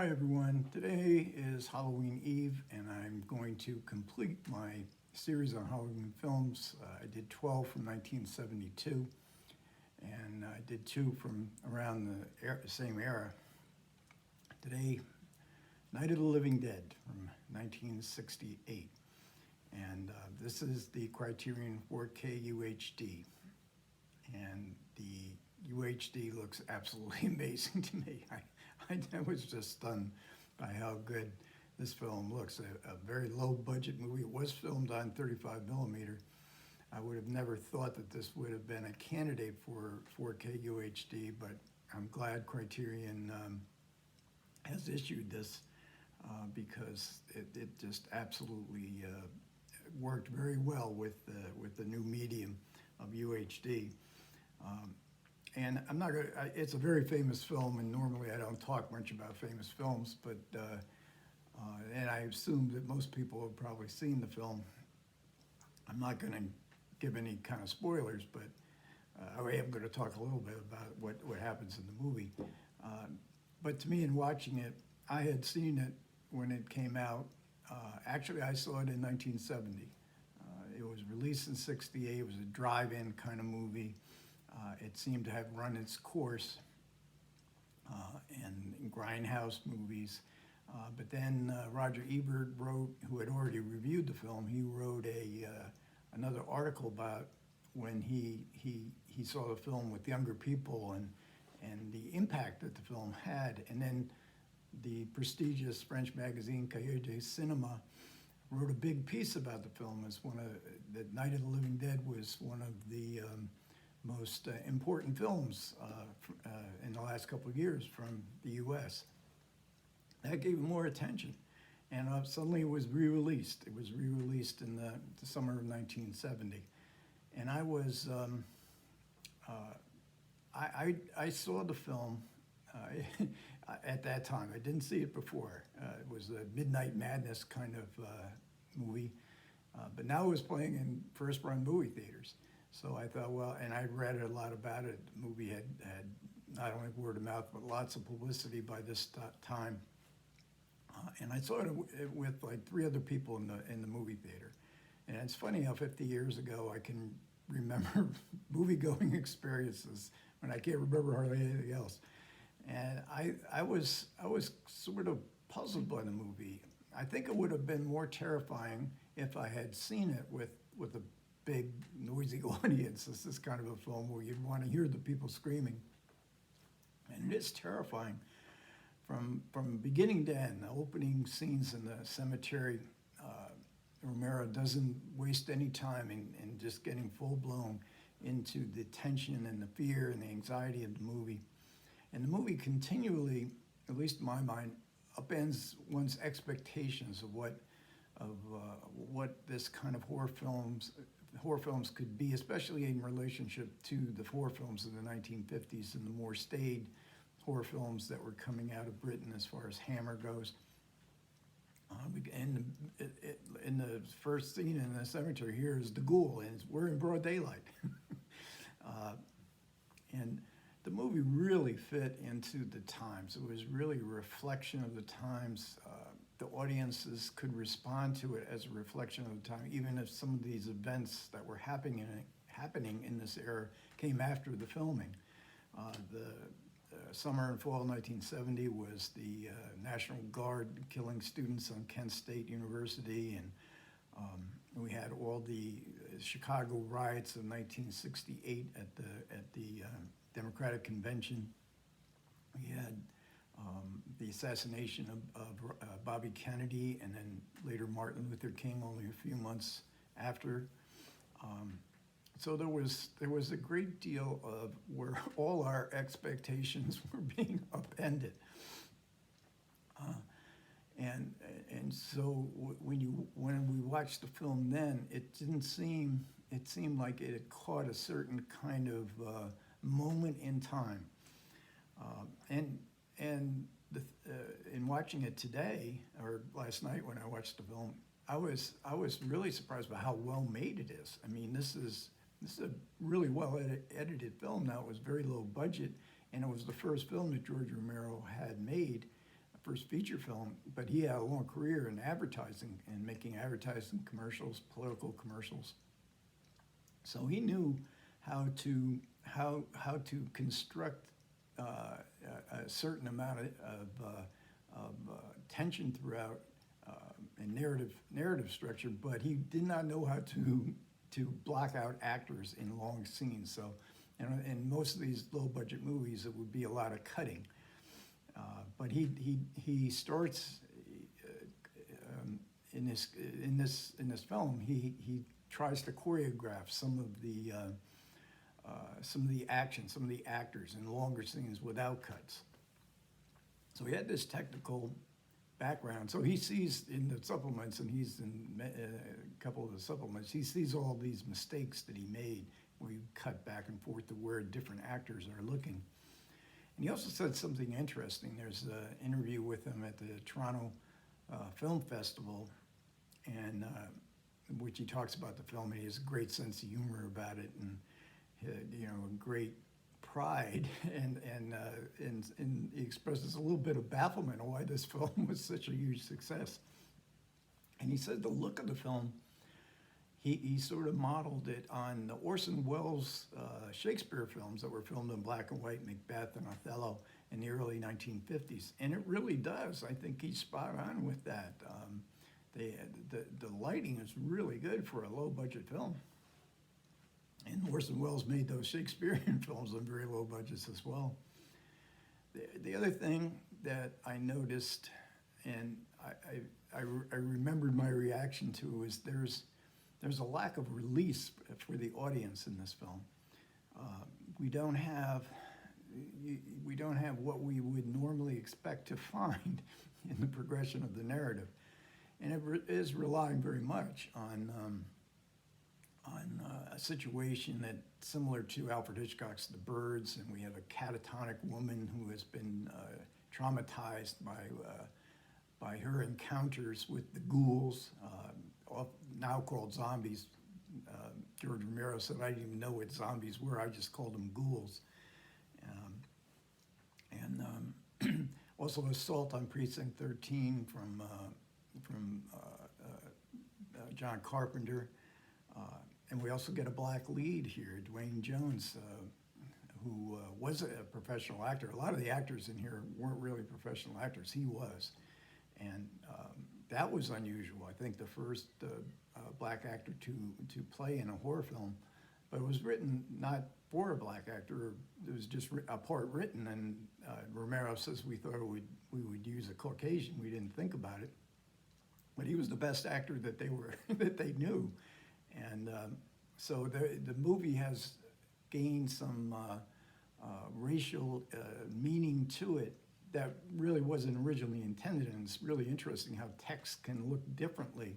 Hi everyone, today is Halloween Eve and I'm going to complete my series on Halloween films. I did 12 from 1972 and I did 2 from around the same era. Today, Night of the Living Dead from 1968, and this is the Criterion 4K UHD, and the UHD looks absolutely amazing to me. I was just stunned by how good this film looks. A very low budget movie. It was filmed on 35 millimeter. I would have never thought that this would have been a candidate for 4K UHD, but I'm glad Criterion has issued this because it just absolutely worked very well with the new medium of UHD. And I'm not gonna, it's a very famous film, and normally I don't talk much about famous films, but, and I assume that most people have probably seen the film. I'm not gonna give any kind of spoilers, but I am gonna talk a little bit about what happens in the movie. But to me, in watching it, I had seen it when it came out. Actually, I saw it in 1970. It was released in '68. It was a drive-in kind of movie. It seemed to have run its course in grindhouse movies. But then Roger Ebert wrote, who had already reviewed the film, he wrote another article about when he saw the film with younger people and the impact that the film had. And then the prestigious French magazine Cahiers du Cinéma wrote a big piece about the film as the Night of the Living Dead was one of the most important films in the last couple of years from the US. That gave it more attention, and suddenly it was re-released. It was re-released in the summer of 1970, and I was I saw the film at that time. I didn't see it before. It was a Midnight Madness kind of movie, but now it was playing in first-run movie theaters. So I thought, well, and I read a lot about it. The movie had not only word of mouth, but lots of publicity by this time. And I saw it with like 3 other people in the movie theater. And it's funny how 50 years ago I can remember movie-going experiences when I can't remember hardly anything else. And I was sort of puzzled by the movie. I think it would have been more terrifying if I had seen it with a big, noisy audience. This is kind of a film where you'd want to hear the people screaming. And it is terrifying from beginning to end. The opening scenes in the cemetery, Romero doesn't waste any time in just getting full-blown into the tension and the fear and the anxiety of the movie. And the movie continually, at least in my mind, upends one's expectations of what this kind of horror films could be, especially in relationship to the horror films of the 1950s and the more staid horror films that were coming out of Britain as far as Hammer goes. And in the first scene in the cemetery here is the ghoul, and we're in broad daylight. And the movie really fit into the times. It was really a reflection of the times. The audiences could respond to it as a reflection of the time, even if some of these events that were happening in this era came after the filming. The summer and fall of 1970 was the National Guard killing students on Kent State University, and we had all the Chicago riots of 1968 at the Democratic Convention. We had the assassination of Bobby Kennedy, and then later Martin Luther King only a few months after. So there was a great deal of where all our expectations were being upended. And so when we watched the film then, it seemed like it had caught a certain kind of moment in time. In watching it today, or last night when I watched the film, I was really surprised by how well made it is. I mean, this is a really well edited film. Now, it was very low budget, and it was the first film that George Romero had made first feature film, but he had a long career in advertising and making advertising commercials, political commercials. So he knew how to construct a certain amount of tension throughout and narrative structure, but he did not know how to block out actors in long scenes. So, in most of these low budget movies, it would be a lot of cutting. But he starts in this film. He tries to choreograph some of the action, some of the actors in longer scenes without cuts. So he had this technical background. So he sees in the supplements, and he's in a couple of the supplements, he sees all these mistakes that he made where you cut back and forth to where different actors are looking. And he also said something interesting. There's an interview with him at the Toronto Film Festival, and which he talks about the film, and he has a great sense of humor about it, and great pride, and he expresses a little bit of bafflement on why this film was such a huge success. And he said the look of the film, he sort of modeled it on the Orson Welles Shakespeare films that were filmed in black and white, Macbeth and Othello, in the early 1950s. And it really does. I think he's spot on with that. The lighting is really good for a low-budget film. And Orson Welles made those Shakespearean films on very low budgets as well. The other thing that I noticed, and I remembered my reaction to, was there's a lack of release for the audience in this film. We don't have what we would normally expect to find in the progression of the narrative, and it is relying very much on a situation that similar to Alfred Hitchcock's The Birds, and we have a catatonic woman who has been traumatized by her encounters with the ghouls, now called zombies. George Romero said, I didn't even know what zombies were, I just called them ghouls. Also Assault on Precinct 13 from John Carpenter. And we also get a black lead here, Dwayne Jones, who was a professional actor. A lot of the actors in here weren't really professional actors. He was. And that was unusual. I think the first black actor to play in a horror film, but it was written not for a black actor. It was just a part written, and Romero says we thought we would use a Caucasian. We didn't think about it. But he was the best actor that they knew. And so the movie has gained some racial meaning to it that really wasn't originally intended, and it's really interesting how text can look differently,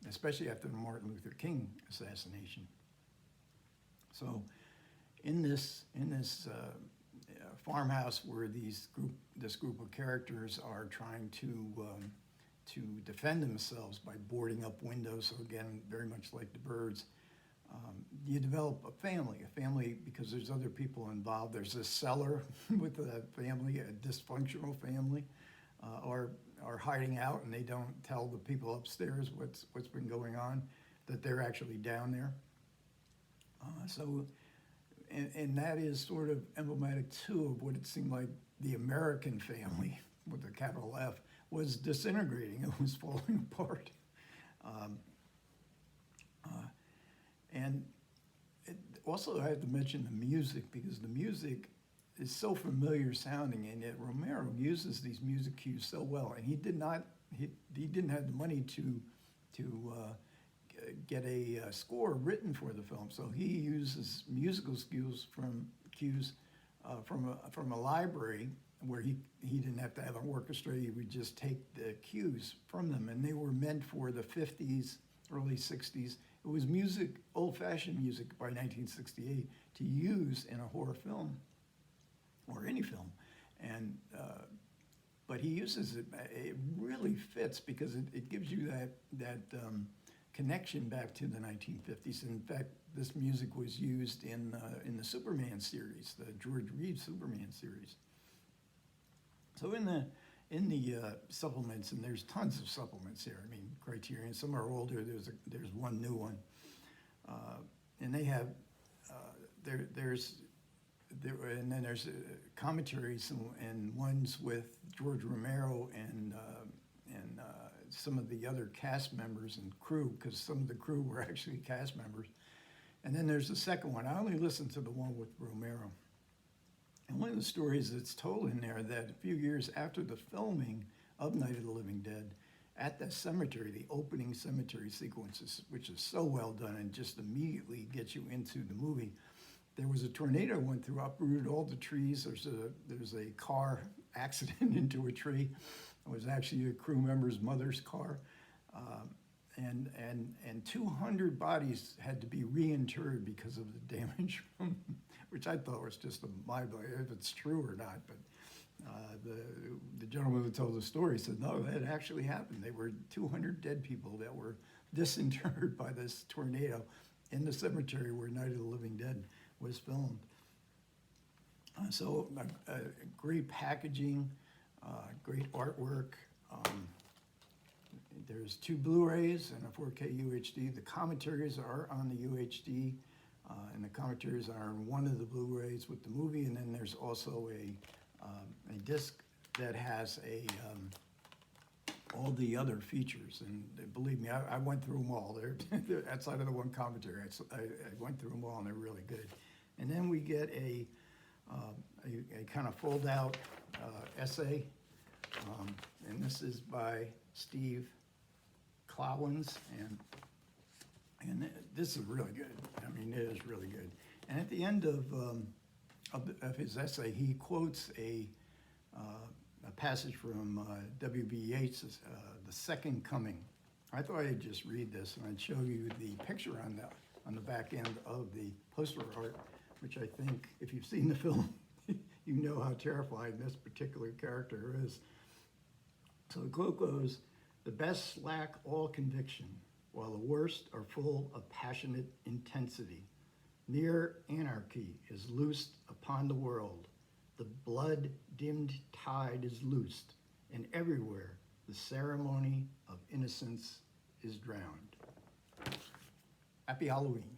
especially after the Martin Luther King assassination. So in this farmhouse where this group of characters are trying to defend themselves by boarding up windows, so again, very much like The Birds, you develop a family because there's other people involved. There's a cellar with a family, a dysfunctional family, are hiding out, and they don't tell the people upstairs what's been going on, that they're actually down there. And that is sort of emblematic too of what it seemed like the American family, with a capital F, was disintegrating. It was falling apart. And also I have to mention the music, because the music is so familiar sounding, and yet Romero uses these music cues so well. And he didn't have the money to get a score written for the film, so he uses musical cues from a library where he didn't have to have an orchestra. He would just take the cues from them, and they were meant for the 50s, early 60s. It was music, old-fashioned music by 1968 to use in a horror film or any film. And but he uses it. It really fits because it gives you that connection back to the 1950s. In fact, this music was used in the Superman series, the George Reeves Superman series. So in the supplements, and there's tons of supplements here. I mean, Criterion. Some are older. There's one new one, and they have and then there's commentaries and ones with George Romero and some of the other cast members and crew, because some of the crew were actually cast members. And then there's the second one. I only listened to the one with Romero. And one of the stories that's told in there, that a few years after the filming of Night of the Living Dead, at the cemetery, the opening cemetery sequences, which is so well done and just immediately gets you into the movie, there was a tornado went through, uprooted all the trees. There's a car accident into a tree. It was actually a crew member's mother's car. And 200 bodies had to be reinterred because of the damage, which I thought was just a mind-blowing, if it's true or not. But the gentleman who told the story said, no, that actually happened. There were 200 dead people that were disinterred by this tornado in the cemetery where Night of the Living Dead was filmed. So great packaging, great artwork. There's 2 Blu-rays and a 4K UHD. The commentaries are on the UHD, and the commentaries are on one of the Blu-rays with the movie, and then there's also a disc that has all the other features. And believe me, I went through them all. They're outside of the one commentary. I went through them all, and they're really good. And then we get a kind of fold-out essay, and this is by Steve Clowens, and this is really good. I mean, it is really good. And at the end of his essay, he quotes a passage from W.B. Yeats' The Second Coming. I thought I'd just read this, and I'd show you the picture on the back end of the poster art, which I think, if you've seen the film, you know how terrifying this particular character is. So the quote goes, "The best lack all conviction, while the worst are full of passionate intensity. Near anarchy is loosed upon the world. The blood-dimmed tide is loosed, and everywhere the ceremony of innocence is drowned." Happy Halloween.